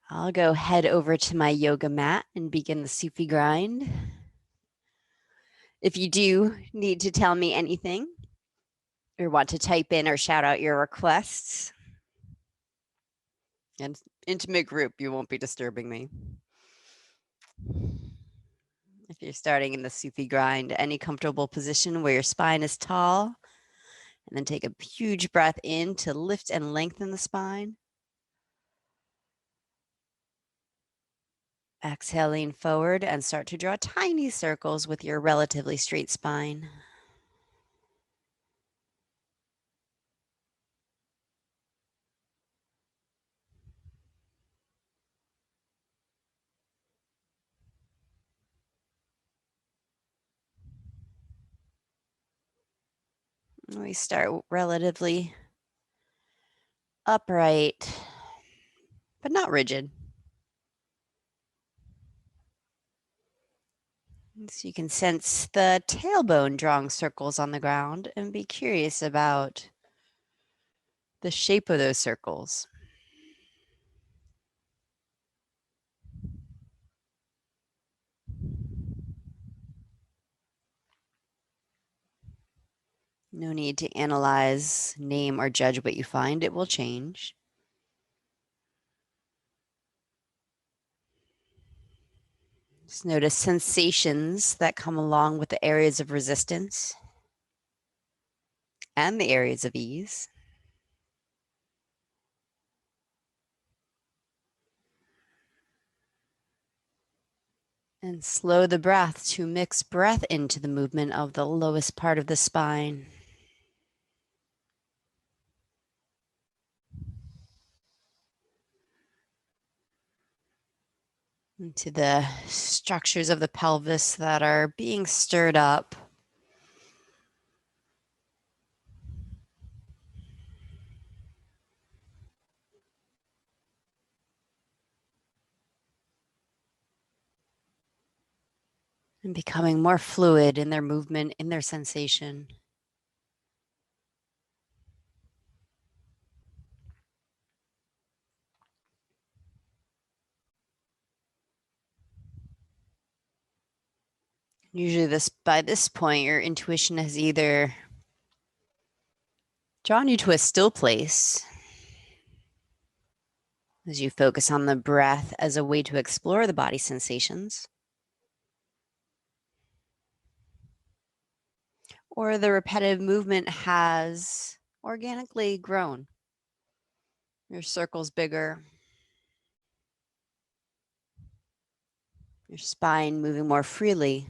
I'll go head over to my yoga mat and begin the Sufi grind. If you do need to tell me anything or want to type in or shout out your requests, and intimate group, you won't be disturbing me. If you're starting in the Sufi grind, any comfortable position where your spine is tall, and then take a huge breath in to lift and lengthen the spine. Exhale, lean forward and start to draw tiny circles with your relatively straight spine. We start relatively upright, but not rigid. So you can sense the tailbone drawing circles on the ground and be curious about the shape of those circles. No need to analyze, name, or judge what you find. It will change. Just notice sensations that come along with the areas of resistance and the areas of ease. And slow the breath to mix breath into the movement of the lowest part of the spine. Into the structures of the pelvis that are being stirred up. And becoming more fluid in their movement, in their sensation. Usually by this point, your intuition has either drawn you to a still place as you focus on the breath as a way to explore the body sensations, or the repetitive movement has organically grown. Your circle's bigger, your spine moving more freely.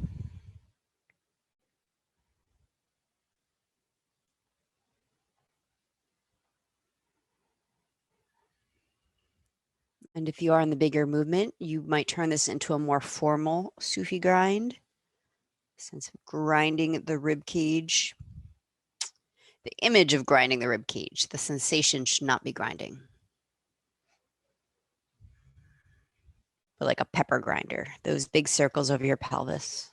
And if you are in the bigger movement, you might turn this into a more formal Sufi grind. Sense of grinding the rib cage. The image of grinding the rib cage. The sensation should not be grinding. But like a pepper grinder, those big circles over your pelvis.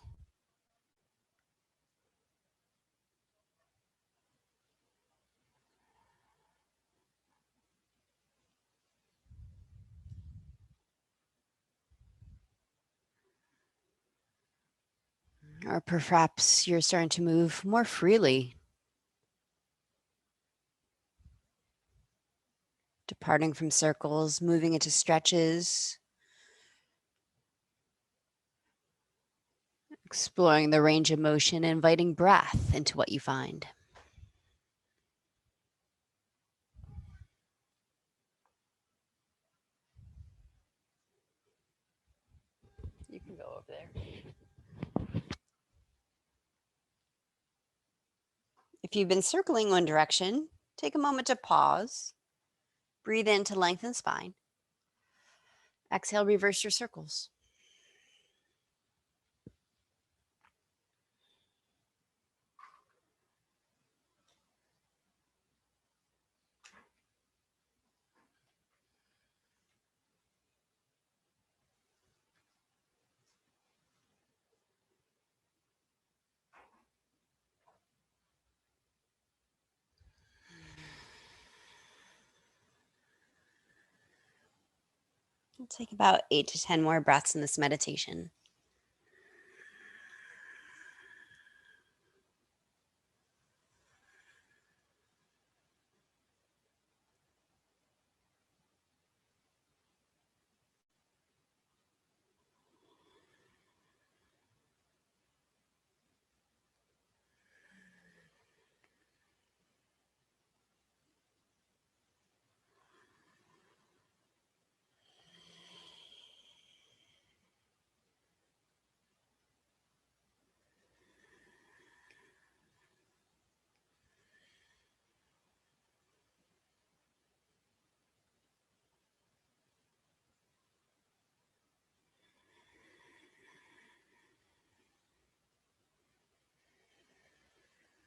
Or perhaps you're starting to move more freely, departing from circles, moving into stretches, exploring the range of motion, inviting breath into what you find. You can go over there. If you've been circling one direction, take a moment to pause. Breathe in to lengthen spine. Exhale, reverse your circles. We'll take about 8 to 10 more breaths in this meditation.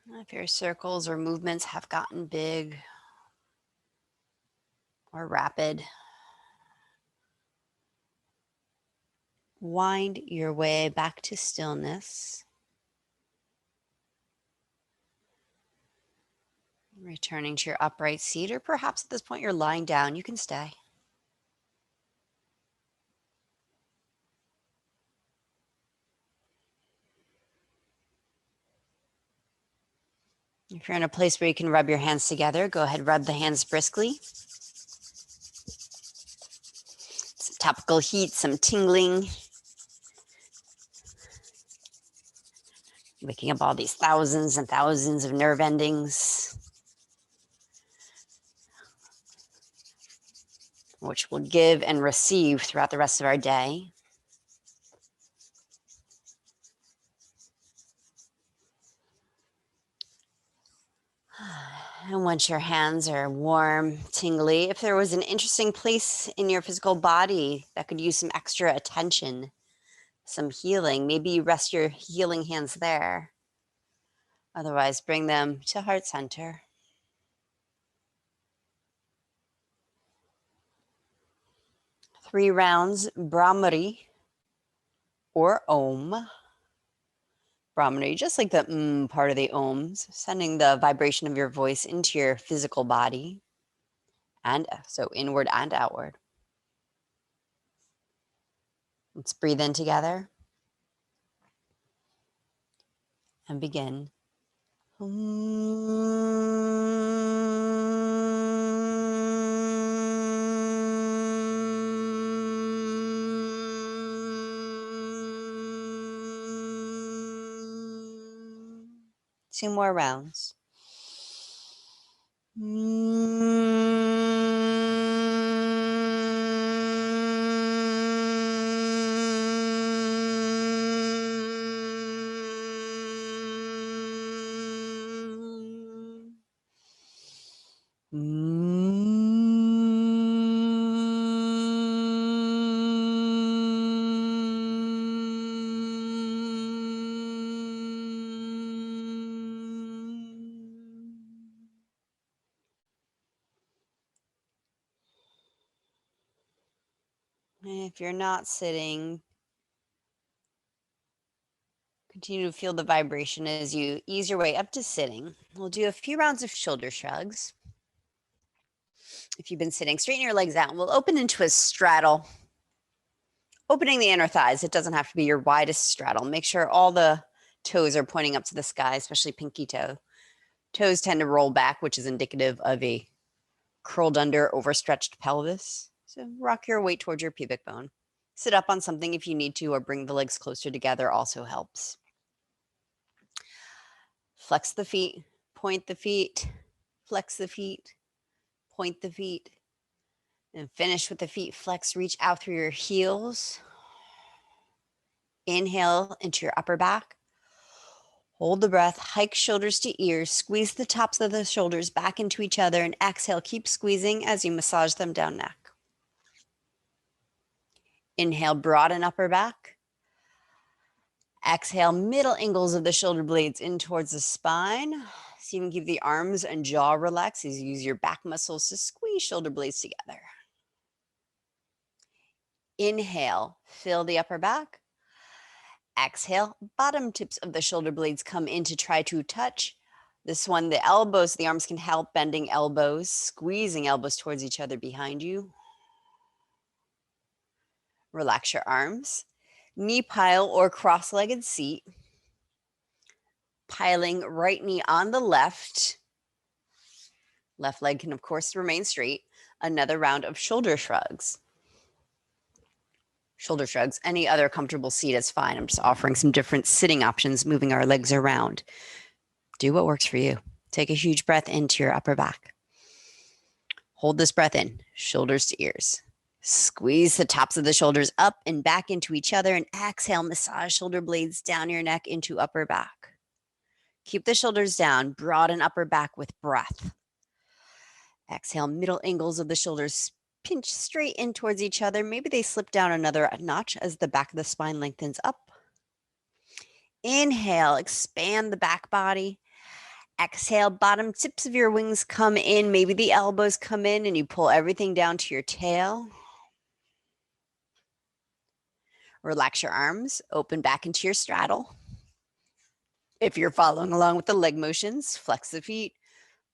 If your circles or movements have gotten big or rapid, wind your way back to stillness. Returning to your upright seat, or perhaps at this point you're lying down, you can stay. If you're in a place where you can rub your hands together, go ahead, rub the hands briskly. Some topical heat, some tingling. Waking up all these thousands and thousands of nerve endings, which we'll give and receive throughout the rest of our day. And once your hands are warm, tingly, if there was an interesting place in your physical body that could use some extra attention, some healing, maybe you rest your healing hands there. Otherwise, bring them to heart center. Three rounds, Brahmari or Om. Brahmari, just like the part of the Oms, sending the vibration of your voice into your physical body, and so inward and outward. Let's breathe in together and begin. Two more rounds. And if you're not sitting, continue to feel the vibration as you ease your way up to sitting. We'll do a few rounds of shoulder shrugs. If you've been sitting, straighten your legs out and we'll open into a straddle. Opening the inner thighs. It doesn't have to be your widest straddle. Make sure all the toes are pointing up to the sky, especially pinky toe. Toes tend to roll back, which is indicative of a curled under, overstretched pelvis. So rock your weight towards your pubic bone. Sit up on something if you need to, or bring the legs closer together also helps. Flex the feet, point the feet, flex the feet, point the feet, and finish with the feet flex. Reach out through your heels. Inhale into your upper back. Hold the breath, hike shoulders to ears, squeeze the tops of the shoulders back into each other, and exhale, keep squeezing as you massage them down neck. Inhale, broaden upper back. Exhale, middle angles of the shoulder blades in towards the spine. So you can keep the arms and jaw relaxed as you use your back muscles to squeeze shoulder blades together. Inhale, fill the upper back. Exhale, bottom tips of the shoulder blades come in to try to touch. This one, the elbows, the arms can help, bending elbows, squeezing elbows towards each other behind you. Relax your arms. Knee pile or cross-legged seat. Piling right knee on the left. Left leg can, of course, remain straight. Another round of shoulder shrugs. Shoulder shrugs. Any other comfortable seat is fine. I'm just offering some different sitting options, moving our legs around. Do what works for you. Take a huge breath into your upper back. Hold this breath in, shoulders to ears. Squeeze the tops of the shoulders up and back into each other, and exhale, massage shoulder blades down your neck into upper back. Keep the shoulders down, broaden upper back with breath. Exhale, middle angles of the shoulders pinch straight in towards each other. Maybe they slip down another notch as the back of the spine lengthens up. Inhale, expand the back body. Exhale, bottom tips of your wings come in. Maybe the elbows come in and you pull everything down to your tail. Relax your arms, open back into your straddle. If you're following along with the leg motions, flex the feet,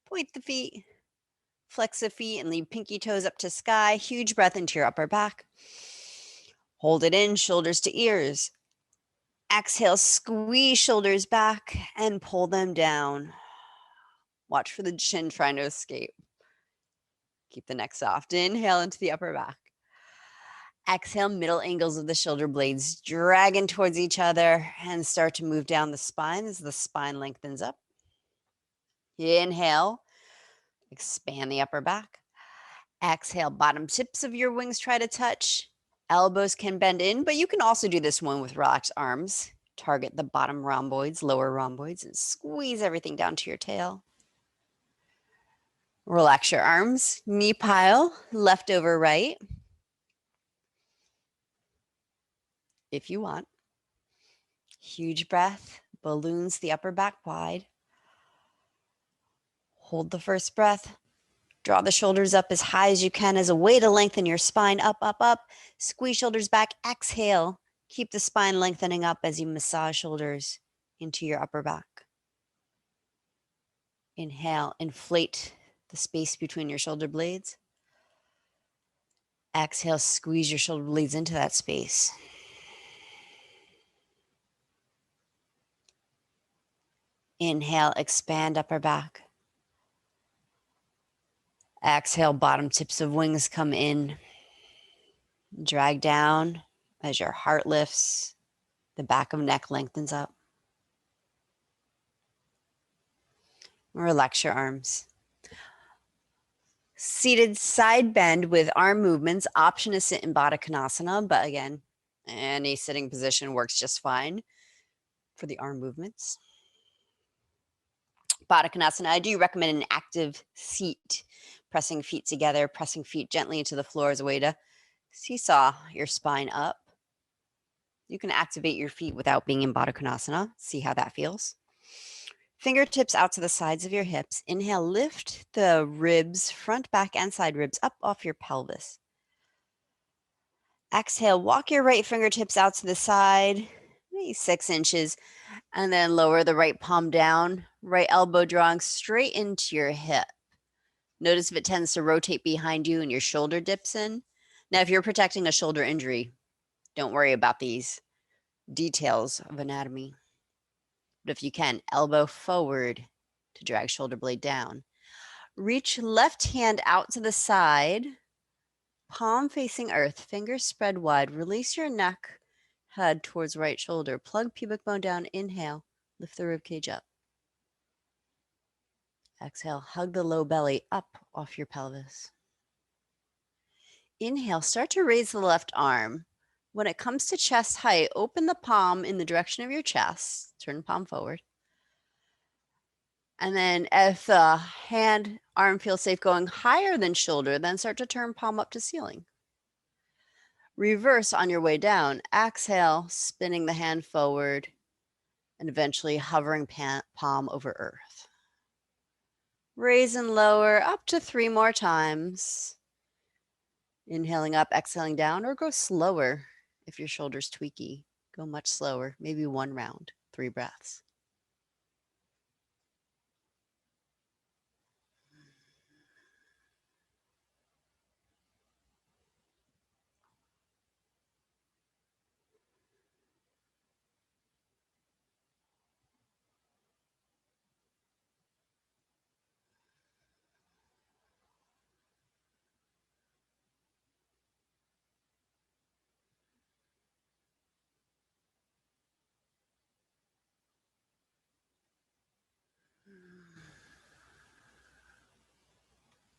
point the feet, flex the feet, and leave pinky toes up to sky. Huge breath into your upper back. Hold it in, shoulders to ears. Exhale, squeeze shoulders back and pull them down. Watch for the chin trying to escape. Keep the neck soft. Inhale into the upper back. Exhale, middle angles of the shoulder blades dragging towards each other and start to move down the spine as the spine lengthens up. Inhale, expand the upper back. Exhale, bottom tips of your wings try to touch. Elbows can bend in, but you can also do this one with relaxed arms. Target the bottom rhomboids, lower rhomboids, and squeeze everything down to your tail. Relax your arms, knee pile, left over right. If you want. Huge breath, balloons the upper back wide. Hold the first breath. Draw the shoulders up as high as you can as a way to lengthen your spine. Up, up, up. Squeeze shoulders back. Exhale. Keep the spine lengthening up as you massage shoulders into your upper back. Inhale, inflate the space between your shoulder blades. Exhale, squeeze your shoulder blades into that space. Inhale, expand upper back. Exhale, bottom tips of wings come in. Drag down as your heart lifts. The back of neck lengthens up. Relax your arms. Seated side bend with arm movements. Option is sit in Baddha Konasana, but again, any sitting position works just fine for the arm movements. Baddha Konasana, I do recommend an active seat, pressing feet together, pressing feet gently into the floor as a way to seesaw your spine up. You can activate your feet without being in Baddha Konasana. See how that feels. Fingertips out to the sides of your hips. Inhale, lift the ribs, front, back, and side ribs up off your pelvis. Exhale, walk your right fingertips out to the side, maybe 6 inches, and then lower the right palm down, right elbow drawing straight into your hip. Notice if it tends to rotate behind you and your shoulder dips in. Now, if you're protecting a shoulder injury, don't worry about these details of anatomy. But if you can, elbow forward to drag shoulder blade down. Reach left hand out to the side, palm facing earth, fingers spread wide. Release your neck, head towards right shoulder. Plug pubic bone down. Inhale, lift the rib cage up. Exhale, hug the low belly up off your pelvis. Inhale, start to raise the left arm. When it comes to chest height, open the palm in the direction of your chest. Turn the palm forward. And then if the hand, arm feels safe going higher than shoulder, then start to turn palm up to ceiling. Reverse on your way down. Exhale, spinning the hand forward and eventually hovering palm over earth. Raise and lower up to 3 more times. Inhaling up, exhaling down, or go slower if your shoulder's tweaky. Go much slower, maybe 1 round, 3 breaths.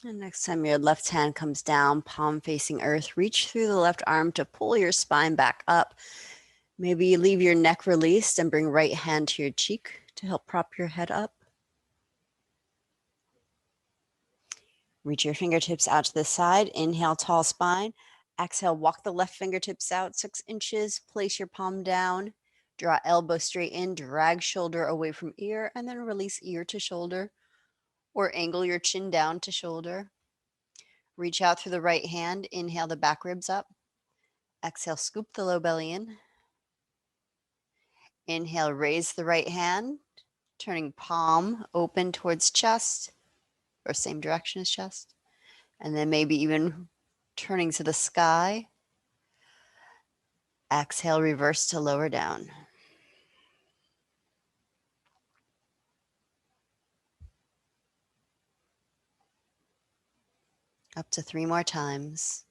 And next time your left hand comes down, palm facing earth, reach through the left arm to pull your spine back up. Maybe leave your neck released and bring right hand to your cheek to help prop your head up. Reach your fingertips out to the side. Inhale, tall spine. Exhale, walk the left fingertips out 6 inches. Place your palm down. Draw elbow straight in. Drag shoulder away from ear. And then release ear to shoulder. Or angle your chin down to shoulder. Reach out through the right hand. Inhale the back ribs up. Exhale, scoop the low belly in. Inhale, raise the right hand. Turning palm open towards chest. Or same direction as chest. And then maybe even turning to the sky. Exhale, reverse to lower down. Up to 3 more times.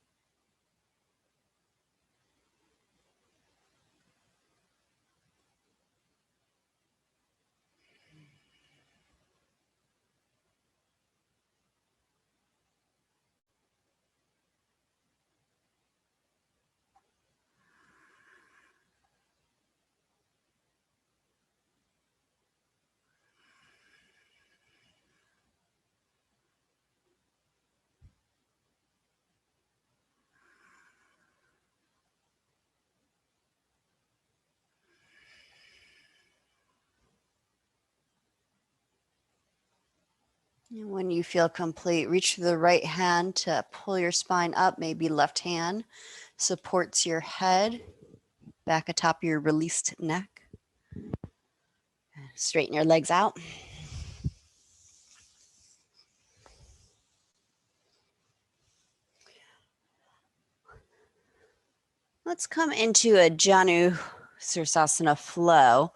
And when you feel complete, reach to the right hand to pull your spine up. Maybe left hand supports your head back atop your released neck. Straighten your legs out. Let's come into a Janu Sirsasana flow.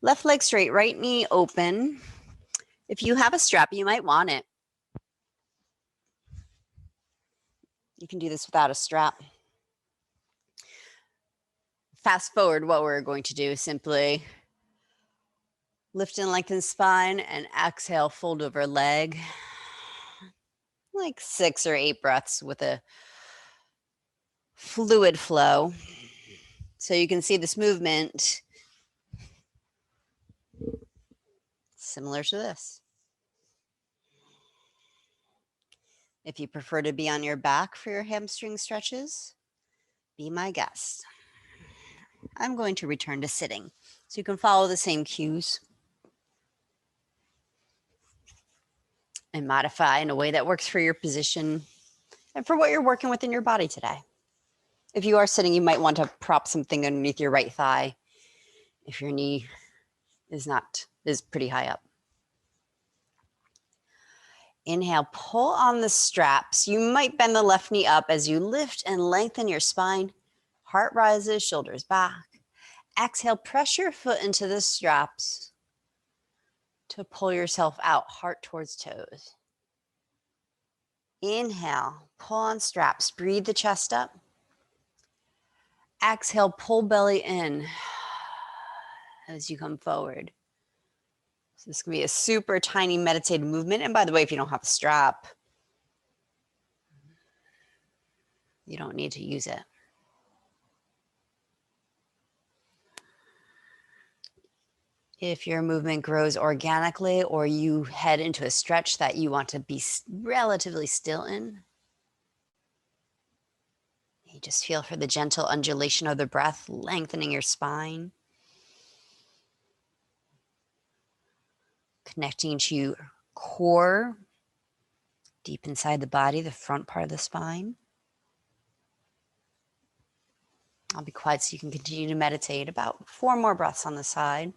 Left leg straight, right knee open. If you have a strap, you might want it. You can do this without a strap. Fast forward, what we're going to do, simply lift and lengthen spine and exhale, fold over leg. Like 6 or 8 breaths with a fluid flow. So you can see this movement similar to this. If you prefer to be on your back for your hamstring stretches, be my guest. I'm going to return to sitting. So you can follow the same cues and modify in a way that works for your position and for what you're working with in your body today. If you are sitting, you might want to prop something underneath your right thigh if your knee is pretty high up. Inhale, pull on the straps. You might bend the left knee up as you lift and lengthen your spine. Heart rises, shoulders back. Exhale, press your foot into the straps to pull yourself out, heart towards toes. Inhale, pull on straps, breathe the chest up. Exhale, pull belly in as you come forward. So this can be a super tiny meditative movement. And by the way, if you don't have a strap, you don't need to use it. If your movement grows organically or you head into a stretch that you want to be relatively still in, you just feel for the gentle undulation of the breath, lengthening your spine, connecting to your core, deep inside the body, the front part of the spine. I'll be quiet so you can continue to meditate. About 4 more breaths on the side.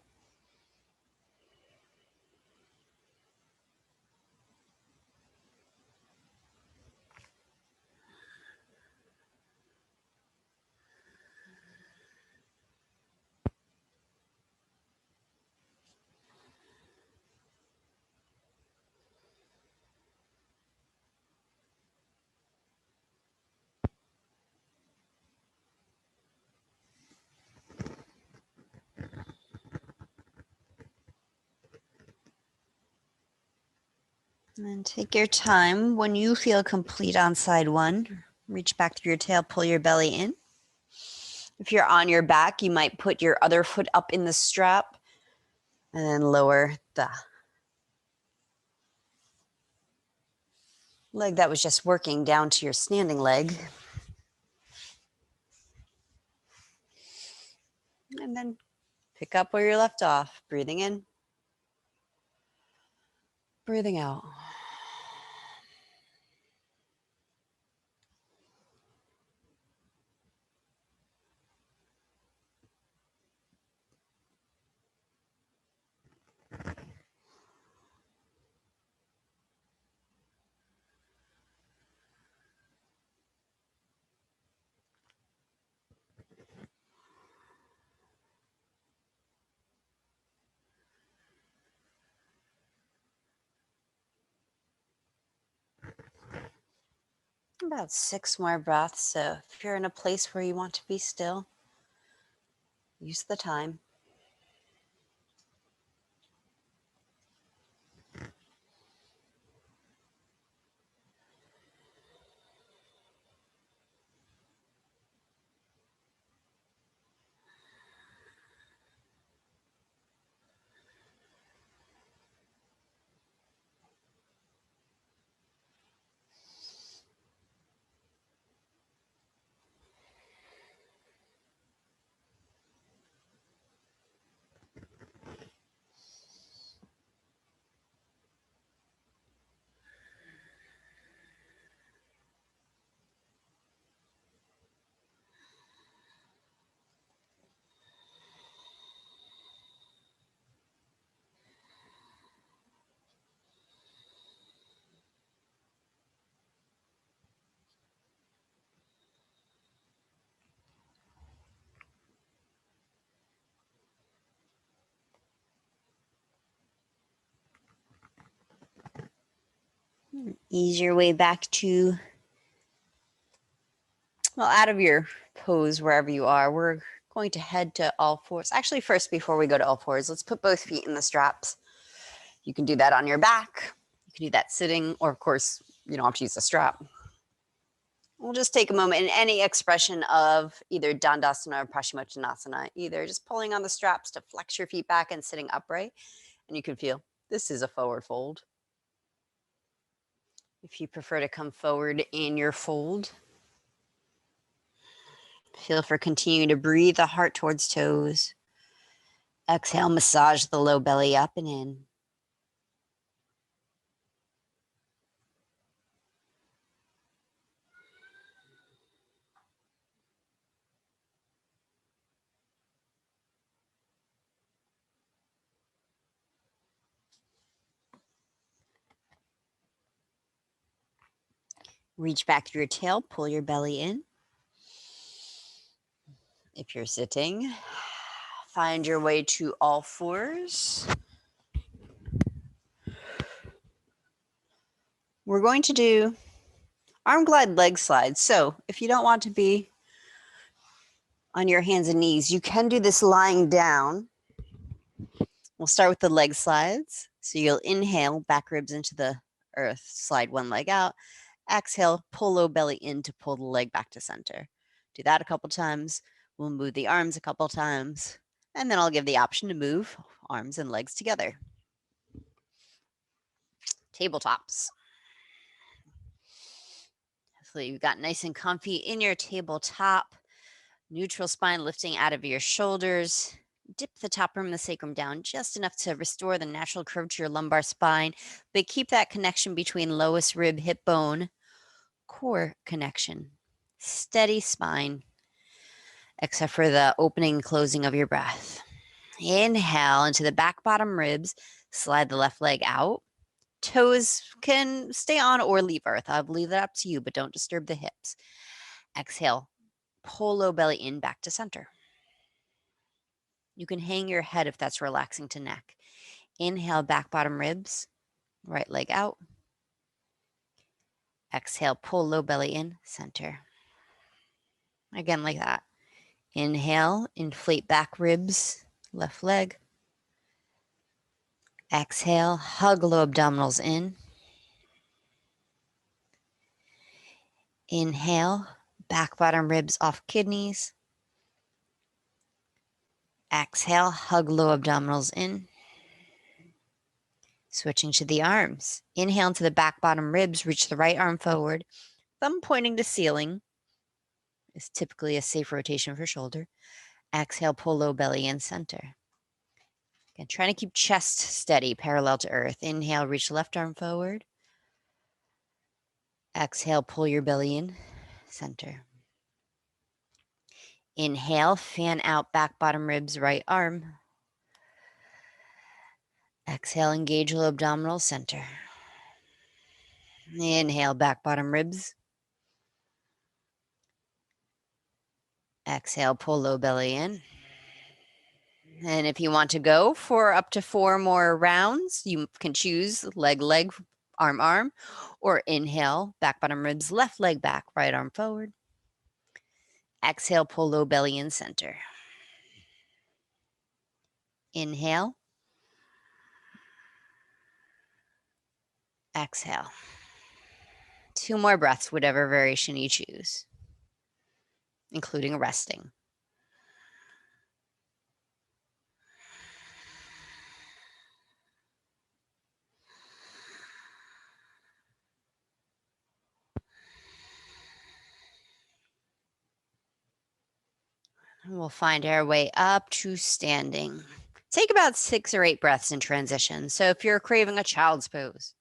And then take your time. When you feel complete on side one, reach back through your tail, pull your belly in. If you're on your back, you might put your other foot up in the strap and then lower the leg that was just working down to your standing leg. And then pick up where you left off, breathing in, breathing out. About 6 more breaths. So if you're in a place where you want to be still, use the time. Ease your way back to, well, out of your pose wherever you are. We're going to head to all fours. Actually, first, before we go to all fours, let's put both feet in the straps. You can do that on your back. You can do that sitting, or of course, you don't have to use the strap. We'll just take a moment in any expression of either Dandasana or Paschimottanasana, either just pulling on the straps to flex your feet back and sitting upright. And you can feel this is a forward fold. If you prefer to come forward in your fold, feel for continuing to breathe the heart towards toes. Exhale, massage the low belly up and in. Reach back through your tail, pull your belly in. If you're sitting, find your way to all fours. We're going to do arm glide leg slides. So if you don't want to be on your hands and knees, you can do this lying down. We'll start with the leg slides. So you'll inhale, back ribs into the earth, slide one leg out. Exhale, pull low belly in to pull the leg back to center. Do that a couple times. We'll move the arms a couple times. And then I'll give the option to move arms and legs together. Tabletops. Hopefully you've got nice and comfy in your tabletop. Neutral spine lifting out of your shoulders. Dip the top rim of the sacrum down just enough to restore the natural curve to your lumbar spine, but keep that connection between lowest rib, hip bone, core connection. Steady spine, except for the opening and closing of your breath. Inhale into the back bottom ribs, slide the left leg out. Toes can stay on or leave earth. I'll leave that up to you, but don't disturb the hips. Exhale, pull low belly in back to center. You can hang your head if that's relaxing to neck. Inhale, back bottom ribs, right leg out. Exhale, pull low belly in, center. Again, like that. Inhale, inflate back ribs, left leg. Exhale, hug low abdominals in. Inhale, back bottom ribs off kidneys. Exhale, hug low abdominals in. Switching to the arms. Inhale into the back bottom ribs, reach the right arm forward. Thumb pointing to ceiling is typically a safe rotation for shoulder. Exhale, pull low belly in center. Again, trying to keep chest steady, parallel to earth. Inhale, reach left arm forward. Exhale, pull your belly in center. Inhale, fan out back bottom ribs, right arm. Exhale, engage low abdominal center. Inhale, back bottom ribs. Exhale, pull low belly in. And if you want to go for up to 4 more rounds, you can choose leg, leg, arm, arm, or inhale, back bottom ribs, left leg back, right arm forward. Exhale, pull low belly in center. Inhale. Exhale. 2 more breaths, whatever variation you choose, including resting. And we'll find our way up to standing. Take about 6 or 8 breaths in transition. So if you're craving a child's pose,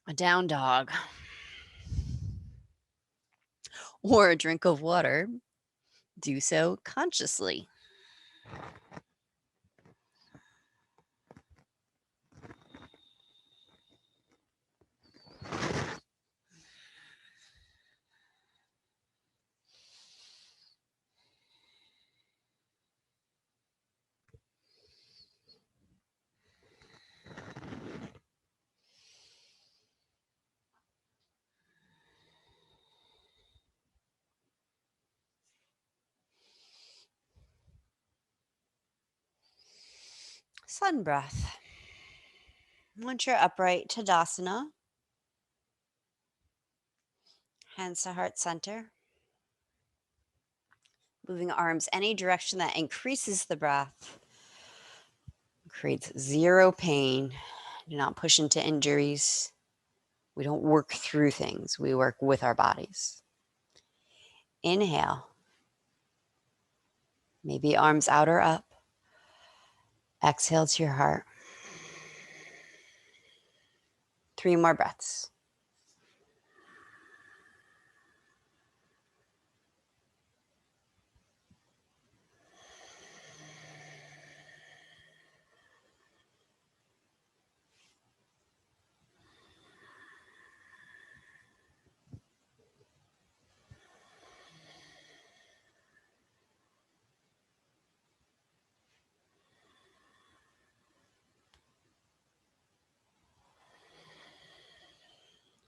a down dog, or a drink of water, do so consciously. Sun breath. Once you're upright, Tadasana. Hands to heart center. Moving arms any direction that increases the breath. Creates 0 pain. Do not push into injuries. We don't work through things. We work with our bodies. Inhale. Maybe arms out or up. Exhale to your heart. 3 more breaths.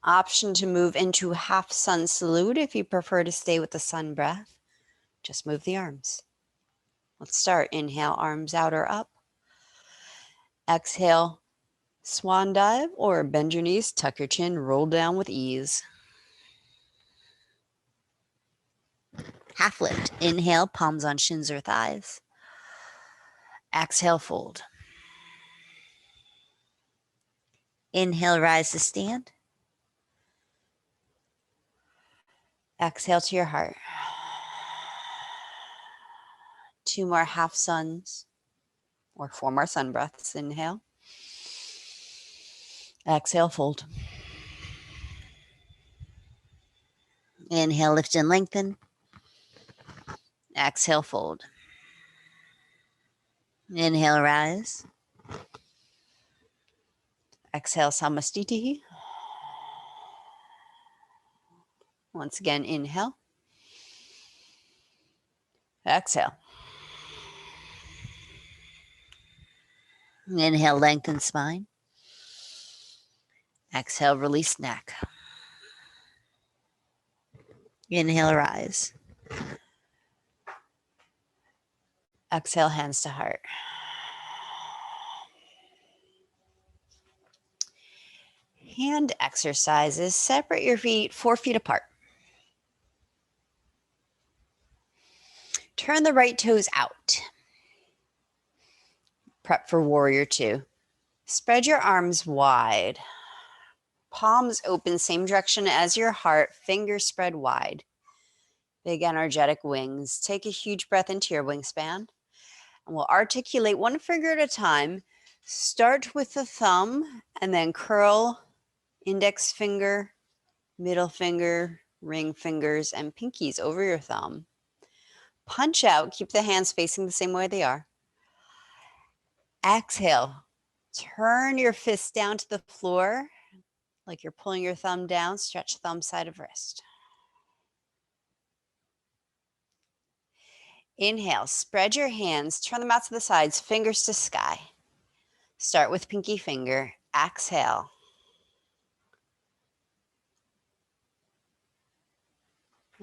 Option to move into half sun salute if you prefer to stay with the sun breath. Just move the arms. Let's start. Inhale, arms out or up. Exhale, swan dive or bend your knees, tuck your chin, roll down with ease. Half lift. Inhale, palms on shins or thighs. Exhale, fold. Inhale, rise to stand. Exhale to your heart. 2 more half suns or 4 more sun breaths. Inhale. Exhale, fold. Inhale, lift and lengthen. Exhale, fold. Inhale, rise. Exhale, samastiti. Once again, inhale. Exhale. Inhale, lengthen spine. Exhale, release neck. Inhale, rise. Exhale, hands to heart. Hand exercises. Separate your feet 4 feet apart. Turn the right toes out. Prep for warrior 2. Spread your arms wide. Palms open, same direction as your heart. Fingers spread wide. Big energetic wings. Take a huge breath into your wingspan. And we'll articulate one finger at a time. Start with the thumb and then curl index finger, middle finger, ring fingers, and pinkies over your thumb. Punch out. Keep the hands facing the same way they are. Exhale. Turn your fists down to the floor like you're pulling your thumb down. Stretch thumb side of wrist. Inhale. Spread your hands. Turn them out to the sides. Fingers to sky. Start with pinky finger. Exhale.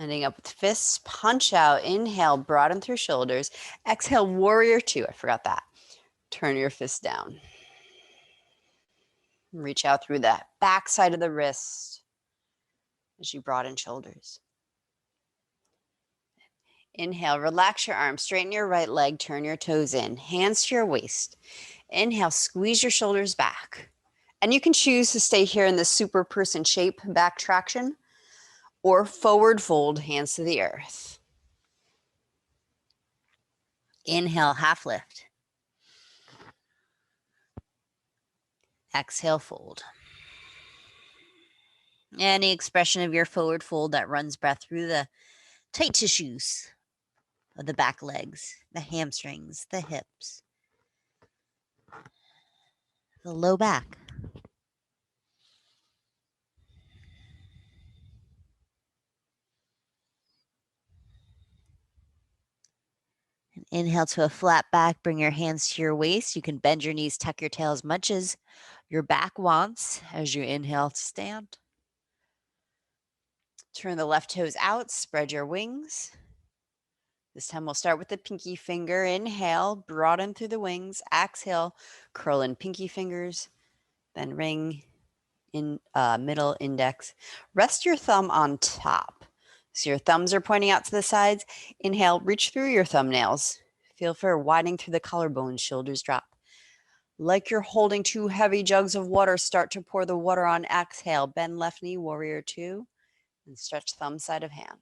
Ending up with fists. Punch out. Inhale. Broaden through shoulders. Exhale. Warrior 2. I forgot that. Turn your fist down. Reach out through the back side of the wrist as you broaden shoulders. Inhale, relax your arms, straighten your right leg, turn your toes in, hands to your waist. Inhale, squeeze your shoulders back. And you can choose to stay here in the super person shape, back traction, or forward fold, hands to the earth. Inhale, half lift. Exhale, fold. Any expression of your forward fold that runs breath through the tight tissues of the back legs, the hamstrings, the hips, the low back. And inhale to a flat back, bring your hands to your waist. You can bend your knees, tuck your tail as much as your back wants as you inhale to stand. Turn the left toes out, spread your wings. This time we'll start with the pinky finger. Inhale, broaden through the wings. Exhale, curl in pinky fingers, then ring in middle index. Rest your thumb on top. So your thumbs are pointing out to the sides. Inhale, reach through your thumbnails. Feel for widening through the collarbones, shoulders drop. Like you're holding 2 heavy jugs of water, start to pour the water on. Exhale, bend left knee, warrior 2, and stretch thumb side of hand.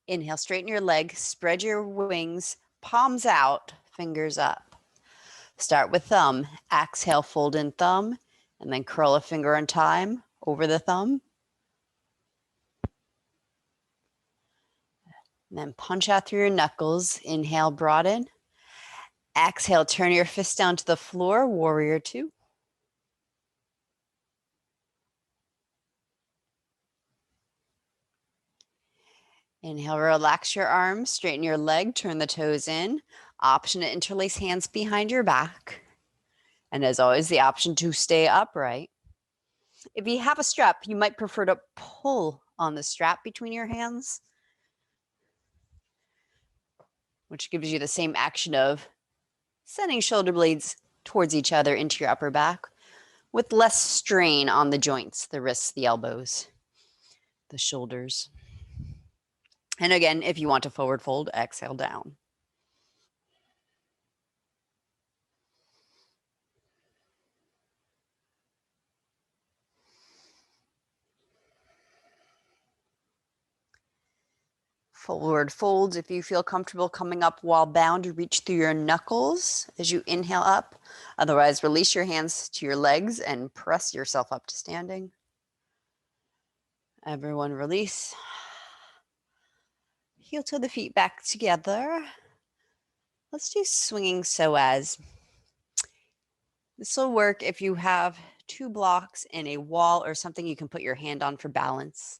Inhale, straighten your leg, spread your wings, palms out, fingers up. Start with thumb. Exhale, fold in thumb, and then curl a finger in time over the thumb. And then punch out through your knuckles. Inhale, broaden. Exhale, turn your fist down to the floor, warrior 2. Inhale, relax your arms, straighten your leg, turn the toes in. Option to interlace hands behind your back. And as always, the option to stay upright. If you have a strap, you might prefer to pull on the strap between your hands, which gives you the same action of sending shoulder blades towards each other into your upper back with less strain on the joints, the wrists, the elbows, the shoulders. And again, if you want to forward fold, exhale down. Forward folds, if you feel comfortable coming up while bound, reach through your knuckles as you inhale up. Otherwise, release your hands to your legs and press yourself up to standing. Everyone release. Heel toe the feet back together. Let's do swinging psoas. This will work if you have 2 blocks and a wall or something you can put your hand on for balance.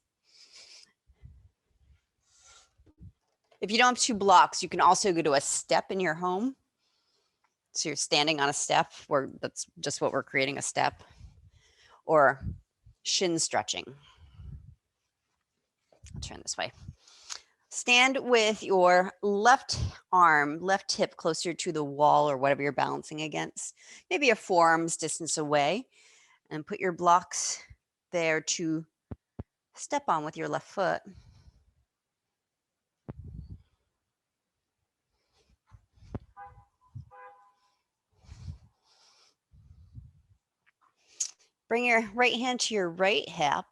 If you don't have 2 blocks, you can also go to a step in your home. So you're standing on a step, where that's just what we're creating, a step. Or shin stretching. I'll turn this way. Stand with your left arm, left hip closer to the wall or whatever you're balancing against, maybe a forearm's distance away, and put your blocks there to step on with your left foot. Bring your right hand to your right hip,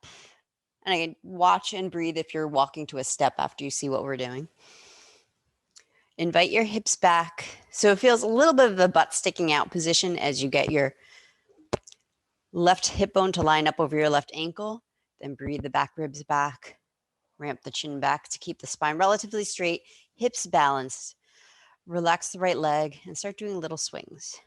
and I watch and breathe if you're walking to a step after you see what we're doing. Invite your hips back. So it feels a little bit of a butt sticking out position as you get your left hip bone to line up over your left ankle. Then breathe the back ribs back. Ramp the chin back to keep the spine relatively straight, hips balanced. Relax the right leg and start doing little swings.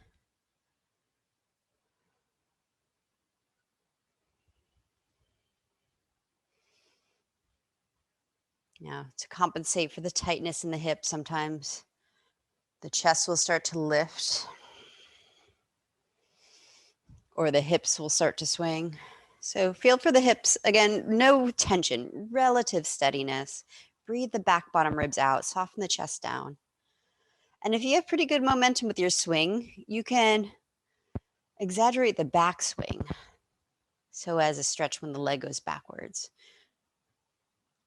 Now, to compensate for the tightness in the hip, sometimes the chest will start to lift or the hips will start to swing. So feel for the hips. Again, no tension, relative steadiness. Breathe the back bottom ribs out, soften the chest down. And if you have pretty good momentum with your swing, you can exaggerate the back swing so as a stretch when the leg goes backwards.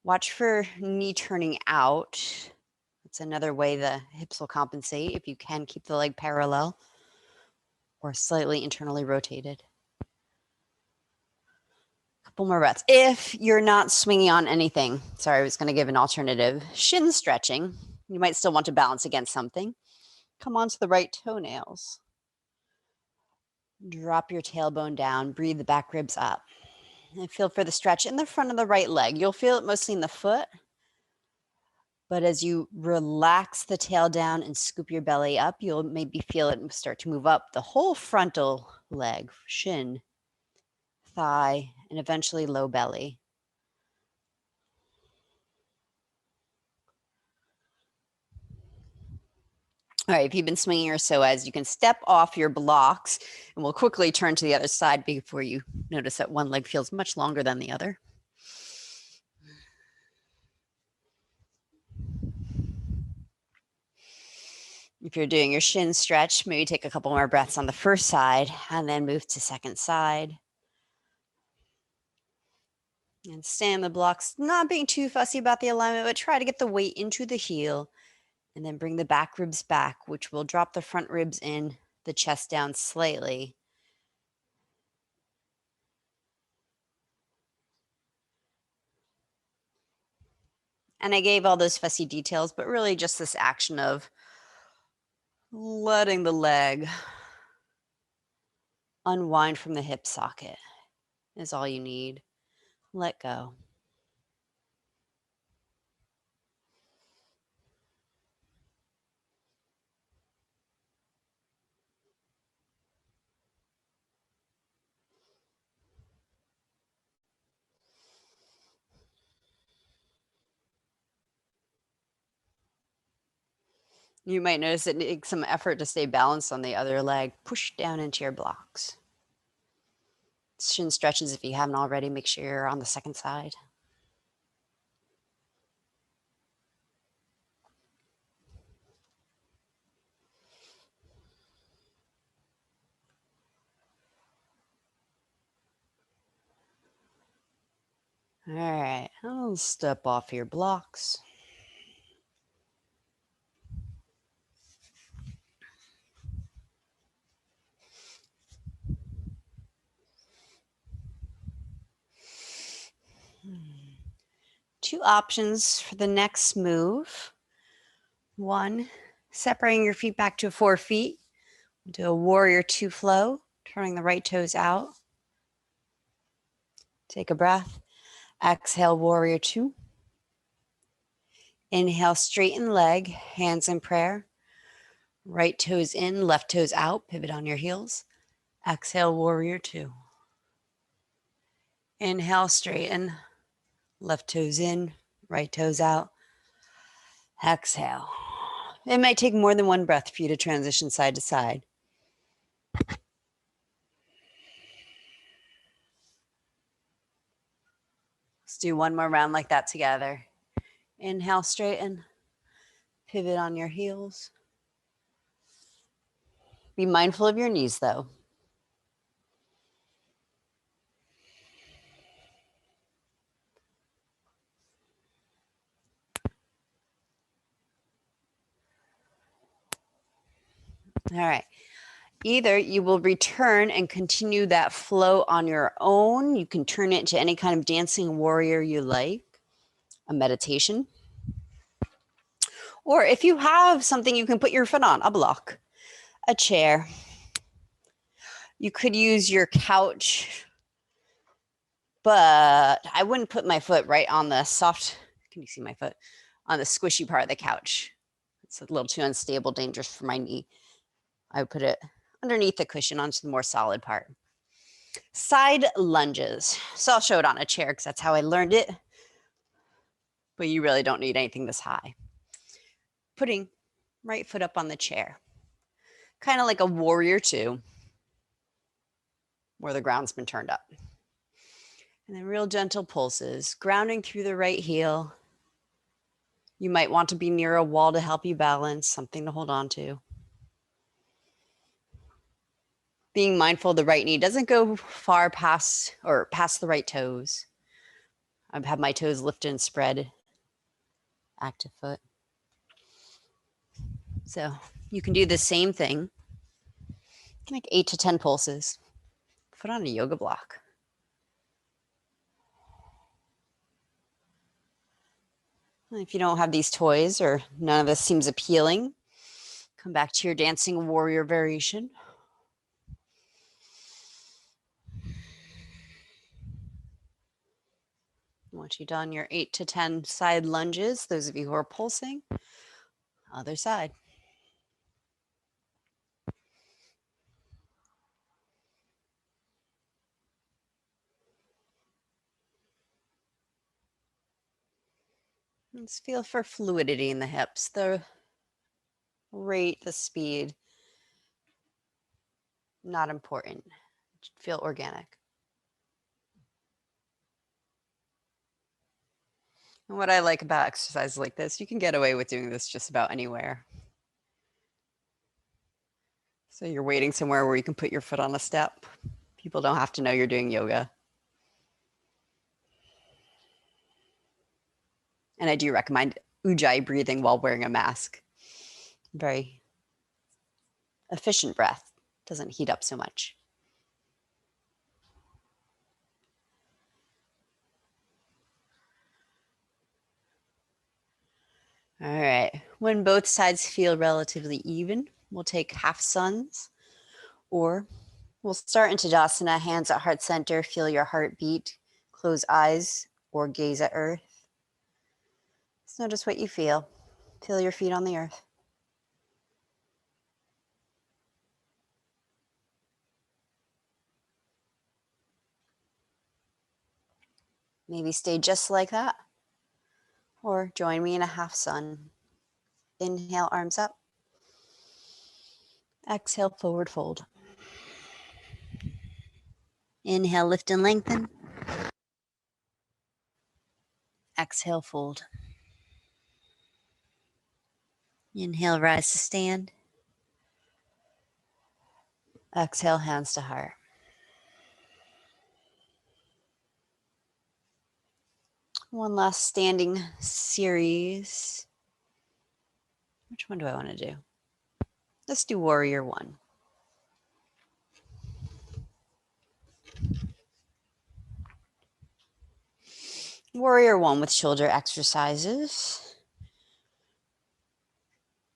Watch for knee turning out. That's another way the hips will compensate if you can keep the leg parallel or slightly internally rotated. Couple more breaths. If you're not swinging on anything, sorry, I was going to give an alternative. Shin stretching. You might still want to balance against something. Come onto the right toenails. Drop your tailbone down. Breathe the back ribs up. And feel for the stretch in the front of the right leg. You'll feel it mostly in the foot. But as you relax the tail down and scoop your belly up, you'll maybe feel it start to move up the whole frontal leg, shin, thigh, and eventually low belly. All right, if you've been swinging or psoas, you can step off your blocks and we'll quickly turn to the other side before you notice that one leg feels much longer than the other. If you're doing your shin stretch, maybe take a couple more breaths on the first side and then move to second side. And stay on the blocks, not being too fussy about the alignment, but try to get the weight into the heel and then bring the back ribs back, which will drop the front ribs in, the chest down slightly. And I gave all those fussy details, but really just this action of letting the leg unwind from the hip socket is all you need. Let go. You might notice it takes some effort to stay balanced on the other leg. Push down into your blocks. Shin stretches, if you haven't already, make sure you're on the second side. All right, I'll step off your blocks. Two options for the next move. One, separating your feet back to 4 feet. Do a warrior 2 flow, turning the right toes out. Take a breath. Exhale, warrior 2. Inhale, straighten leg, hands in prayer. Right toes in, left toes out, pivot on your heels. Exhale, warrior 2. Inhale, straighten, left toes in, right toes out. Exhale. It might take more than one breath for you to transition side to side. Let's do one more round like that together. Inhale, straighten. Pivot on your heels. Be mindful of your knees though. All right. Either you will return and continue that flow on your own. You can turn it into any kind of dancing warrior you like, a meditation. Or if you have something you can put your foot on, a block, a chair. You could use your couch, but I wouldn't put my foot right on the soft, can you see my foot? On the squishy part of the couch. It's a little too unstable, dangerous for my knee. I would put it underneath the cushion onto the more solid part. Side lunges. So I'll show it on a chair because that's how I learned it. But you really don't need anything this high. Putting right foot up on the chair. Kind of like a warrior two, where the ground's been turned up. And then real gentle pulses, grounding through the right heel. You might want to be near a wall to help you balance, something to hold on to. Being mindful the right knee doesn't go far past the right toes. I have my toes lifted and spread. Active foot. So you can do the same thing. Like 8 to 10 pulses. Put on a yoga block. If you don't have these toys or none of this seems appealing, come back to your dancing warrior variation. Once you've done your 8 to 10 side lunges, those of you who are pulsing, other side. Let's feel for fluidity in the hips, the rate, the speed, not important. Feel organic. And what I like about exercises like this, you can get away with doing this just about anywhere. So you're waiting somewhere where you can put your foot on a step. People don't have to know you're doing yoga. And I do recommend Ujjayi breathing while wearing a mask. Very efficient breath, doesn't heat up so much. All right, when both sides feel relatively even, we'll take half suns, or we'll start in Tadasana, hands at heart center, feel your heartbeat, close eyes or gaze at earth. Just notice what you feel. Feel your feet on the earth. Maybe stay just like that, or join me in a half sun. Inhale, arms up. Exhale, forward fold. Inhale, lift and lengthen. Exhale, fold. Inhale, rise to stand. Exhale, hands to heart. One last standing series. Which one do I want to do? Let's do warrior one. Warrior one with shoulder exercises.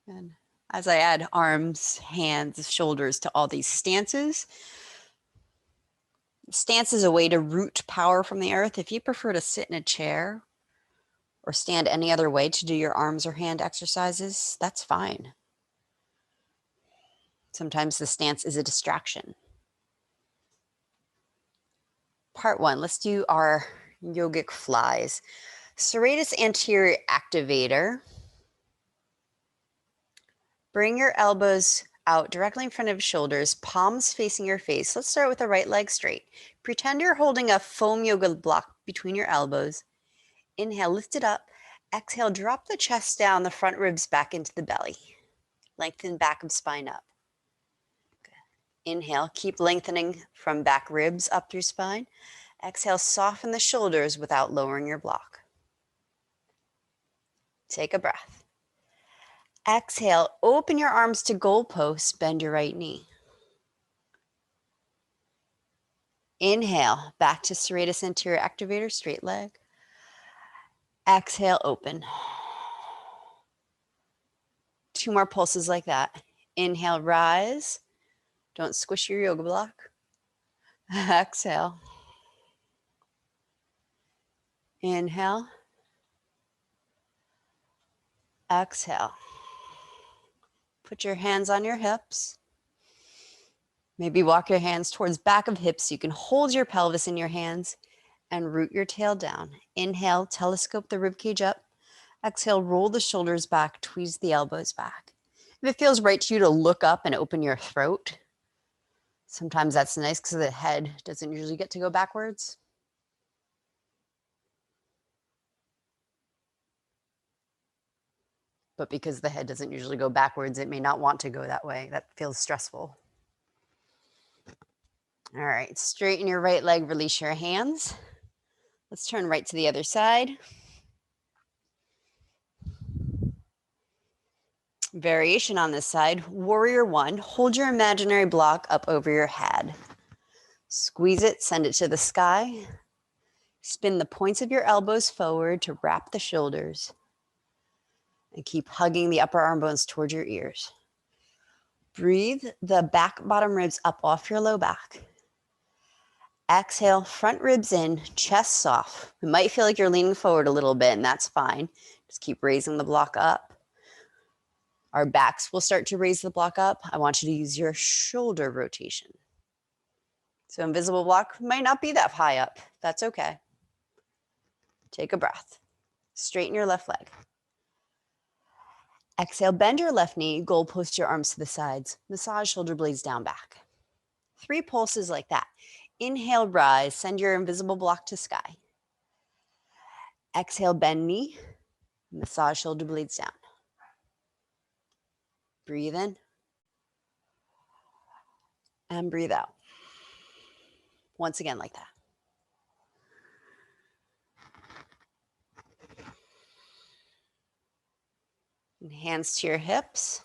And as I add arms, hands, shoulders to all these stances, stance is a way to root power from the earth. If you prefer to sit in a chair or stand any other way to do your arms or hand exercises, that's fine. Sometimes the stance is a distraction. Part one, let's do our yogic flies. Serratus anterior activator. Bring your elbows out directly in front of shoulders, palms facing your face. Let's start with the right leg straight. Pretend you're holding a foam yoga block between your elbows. Inhale, lift it up. Exhale, drop the chest down, the front ribs back into the belly. Lengthen back of spine up. Good. Inhale, keep lengthening from back ribs up through spine. Exhale, soften the shoulders without lowering your block. Take a breath. Exhale, open your arms to goalposts, bend your right knee. Inhale, back to serratus anterior activator, straight leg. Exhale, open. 2 more pulses like that. Inhale, rise. Don't squish your yoga block. Exhale. Inhale. Exhale. Put your hands on your hips. Maybe walk your hands towards back of hips so you can hold your pelvis in your hands and root your tail down. Inhale, telescope the ribcage up. Exhale, roll the shoulders back, tweeze the elbows back. If it feels right to you to look up and open your throat, sometimes that's nice because the head doesn't usually get to go backwards. But because the head doesn't usually go backwards, it may not want to go that way. That feels stressful. All right, straighten your right leg, release your hands. Let's turn right to the other side. Variation on this side, warrior 1. Hold your imaginary block up over your head. Squeeze it, send it to the sky. Spin the points of your elbows forward to wrap the shoulders. And keep hugging the upper arm bones towards your ears. Breathe the back bottom ribs up off your low back. Exhale, front ribs in, chest soft. It might feel like you're leaning forward a little bit, and that's fine. Just keep raising the block up. Our backs will start to raise the block up. I want you to use your shoulder rotation. So invisible block might not be that high up. That's okay. Take a breath. Straighten your left leg. Exhale, bend your left knee, goalpost your arms to the sides. Massage shoulder blades down back. 3 pulses like that. Inhale, rise, send your invisible block to sky. Exhale, bend knee, massage shoulder blades down. Breathe in and breathe out. Once again like that. And hands to your hips.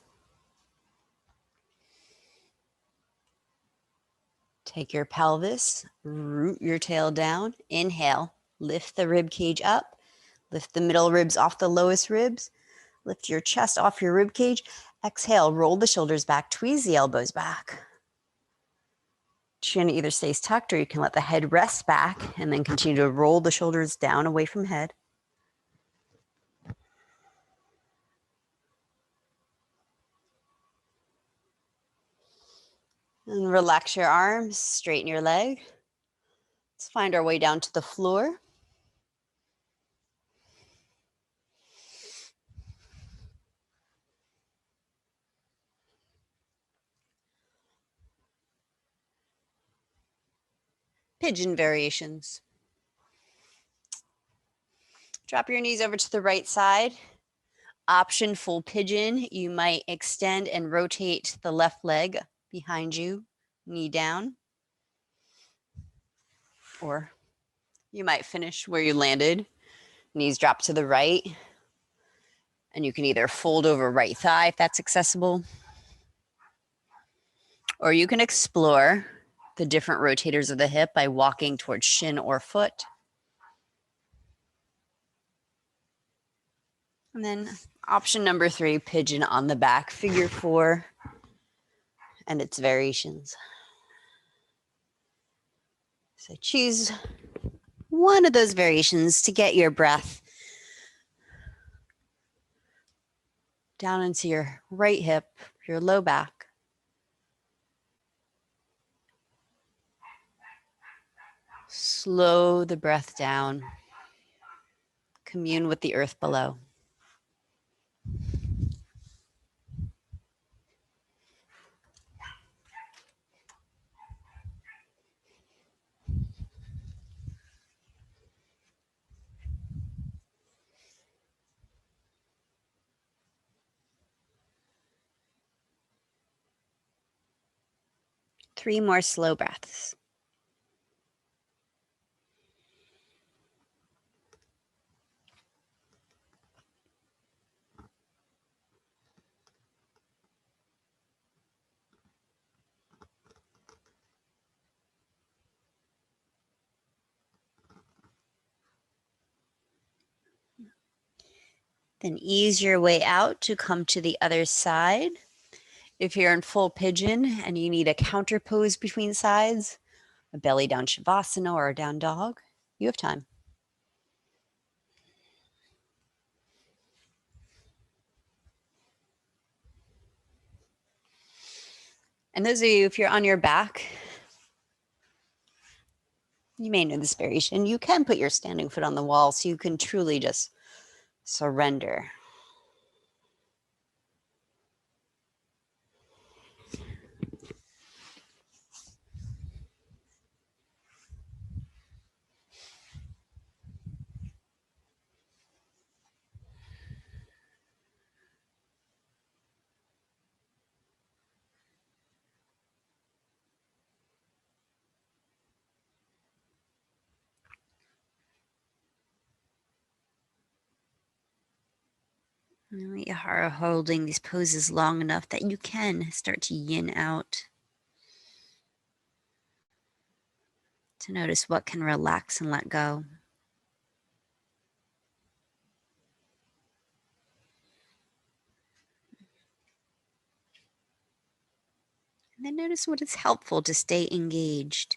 Take your pelvis, root your tail down. Inhale, lift the rib cage up. Lift the middle ribs off the lowest ribs. Lift your chest off your rib cage. Exhale, roll the shoulders back, tweeze the elbows back. Chin either stays tucked or you can let the head rest back and then continue to roll the shoulders down away from head. And relax your arms, straighten your leg. Let's find our way down to the floor. Pigeon variations. Drop your knees over to the right side. Option full pigeon. You might extend and rotate the left leg behind you, knee down. Or you might finish where you landed. Knees drop to the right. And you can either fold over right thigh if that's accessible. Or you can explore the different rotators of the hip by walking towards shin or foot. And then option number 3, pigeon on the back, figure 4, and its variations. So choose one of those variations to get your breath down into your right hip, your low back. Slow the breath down. Commune with the earth below. 3 more slow breaths. Then ease your way out to come to the other side. If you're in full pigeon and you need a counter pose between sides, a belly down shavasana or a down dog, you have time. And those of you, if you're on your back, you may know this variation. You can put your standing foot on the wall so you can truly just surrender. And we are holding these poses long enough that you can start to yin out. To notice what can relax and let go. And then notice what is helpful to stay engaged.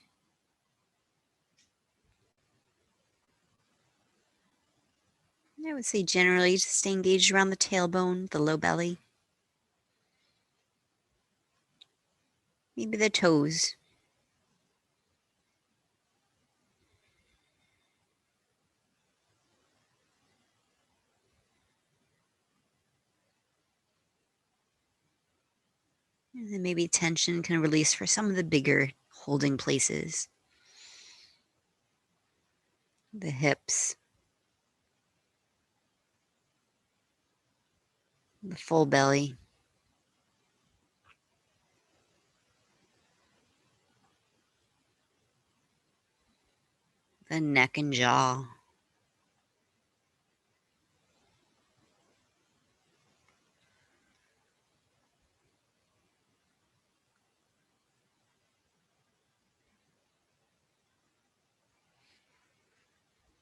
I would say generally to stay engaged around the tailbone, the low belly. Maybe the toes. And then maybe tension can release for some of the bigger holding places. The hips. The full belly. The neck and jaw.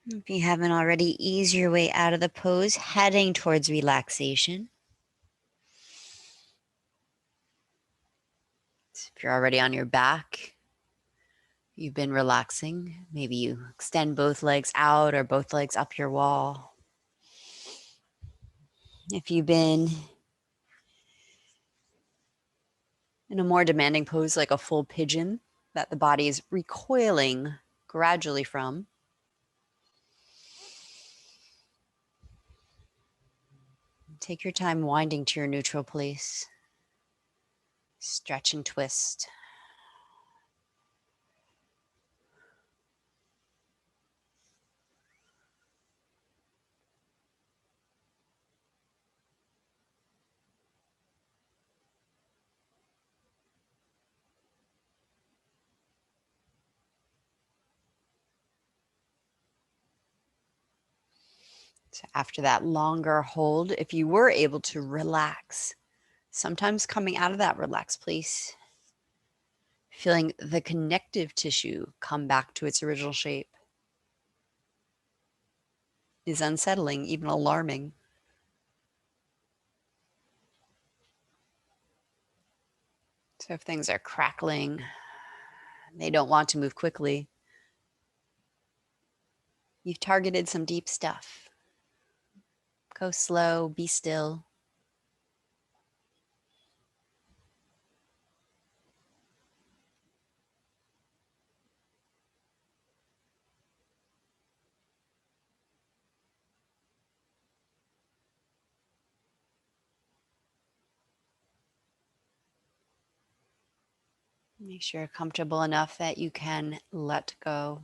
If you haven't already, ease your way out of the pose, heading towards relaxation. So if you're already on your back, you've been relaxing. Maybe you extend both legs out or both legs up your wall. If you've been in a more demanding pose like a full pigeon that the body is recoiling gradually from, take your time winding to your neutral place. Stretch and twist. So after that longer hold, if you were able to relax, sometimes coming out of that relaxed place, feeling the connective tissue come back to its original shape is unsettling, even alarming. So if things are crackling, they don't want to move quickly, you've targeted some deep stuff. Go slow, be still. Make sure you're comfortable enough that you can let go.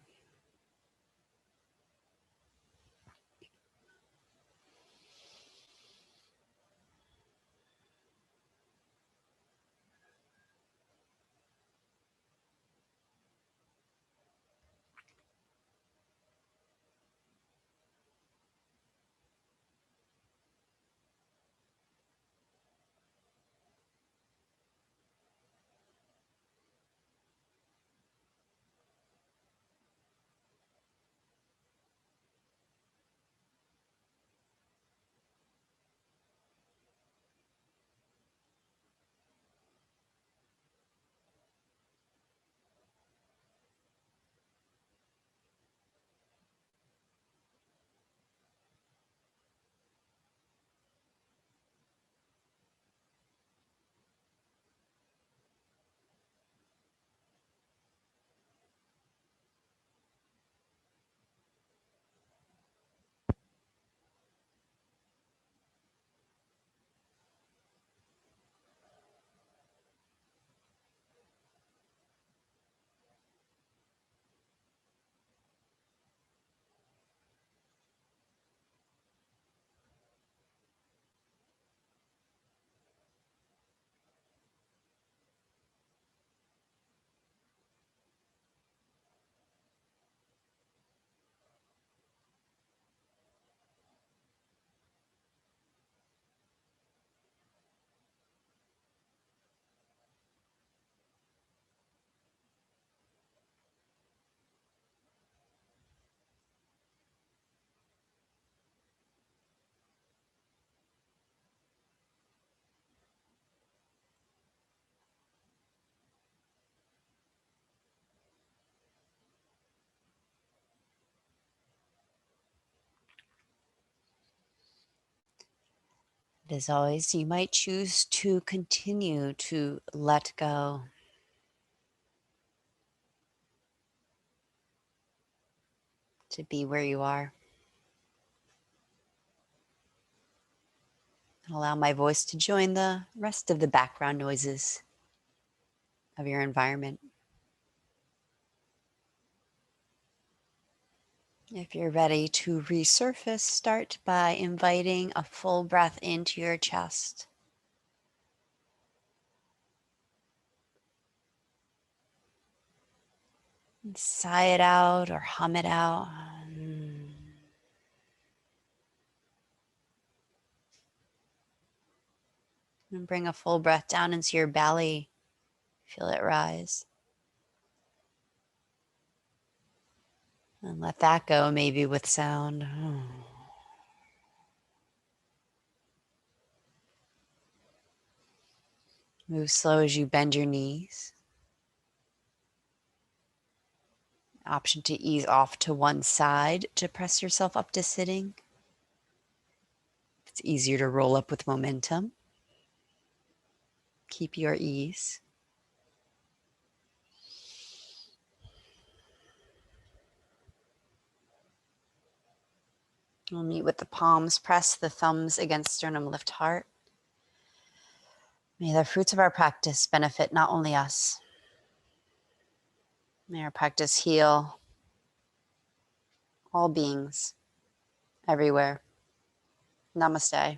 But as always, you might choose to continue to let go. To be where you are. And allow my voice to join the rest of the background noises of your environment. If you're ready to resurface, start by inviting a full breath into your chest. And sigh it out or hum it out. And bring a full breath down into your belly. Feel it rise. And let that go, maybe with sound. Move slow as you bend your knees. Option to ease off to one side to press yourself up to sitting. It's easier to roll up with momentum. Keep your ease. We'll meet with the palms, press the thumbs against sternum, lift heart. May the fruits of our practice benefit not only us. May our practice heal all beings, everywhere. Namaste.